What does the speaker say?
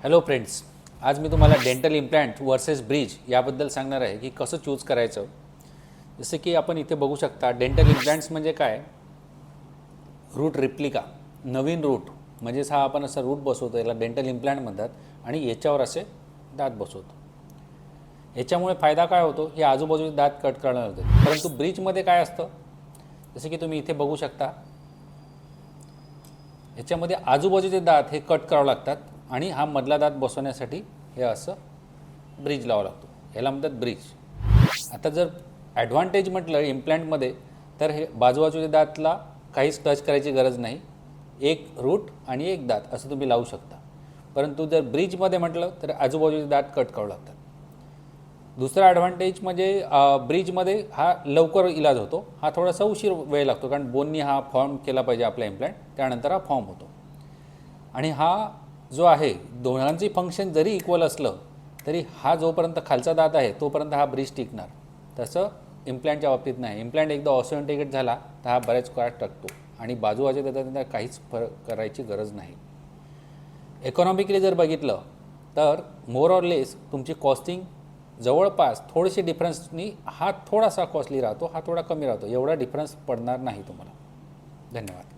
Hello friends, आज मी तुम्हाला dental implant versus bridge याबद्दल सांगणार आहे की कसं चूज करायचं। जसं की आपण इथे बघू शकता, डेंटल इम्प्लांट्स म्हणजे काय, रूट रिप्लिका, नवीन रूट म्हणजेच हा आपण असा रूट बसवतो, याला डेंटल इम्प्लांट म्हणतात आणि याच्यावर असे दात बसवतो। याच्यामुळे फायदा काय होतो, हे आजूबाजूचे दात कट करणार होते। परंतु ब्रिजमध्ये काय असतं, जसं की तुम्ही इथे बघू शकता, याच्यामध्ये आजूबाजूचे दात हे कट करावे लागतात आणि हा मधला दात बसवण्यासाठी हे असं ब्रिज लावावं लागतो, ह्याला म्हणतात ब्रिज। आता जर ॲडव्हान्टेज म्हटलं इम्प्लांटमध्ये, तर हे बाजूबाजूच्या दातला काहीच टच करायची गरज नाही, एक रूट आणि एक दात असं तुम्ही लावू शकता। परंतु जर ब्रिजमध्ये म्हटलं तर आजूबाजूचे दात कट करावे लागतात। दुसरा ॲडव्हान्टेज म्हणजे ब्रिजमध्ये हा लवकर इलाज होतो, हा थोडासा उशीर वेळ लागतो, कारण बोननी हा फॉर्म केला पाहिजे आपला इम्प्लांट, त्यानंतर हा फॉर्म होतो। आणि हा जो आहे, दोघांची फंक्शन जरी इक्वल असलं तरी हा जोपर्यंत खालचा दात आहे तोपर्यंत हा ब्रिज टिकणार, तसं इम्प्लांटच्या बाबतीत नाही। इम्प्लांट एकदा ऑस्टिओइंटिग्रेट झाला तर हा बऱ्याच काळ टाकतो आणि बाजूबाजूच्या दातांना काहीच फरक करायची गरज नाही। इकॉनॉमिकली जर बघितलं तर मोर ऑर लेस तुमची कॉस्टिंग जवळपास थोडीशी डिफरन्सनी हा थोडासा कॉस्टली राहतो, हा थोडा कमी राहतो, एवढा डिफरन्स पडणार नाही तुम्हाला। धन्यवाद।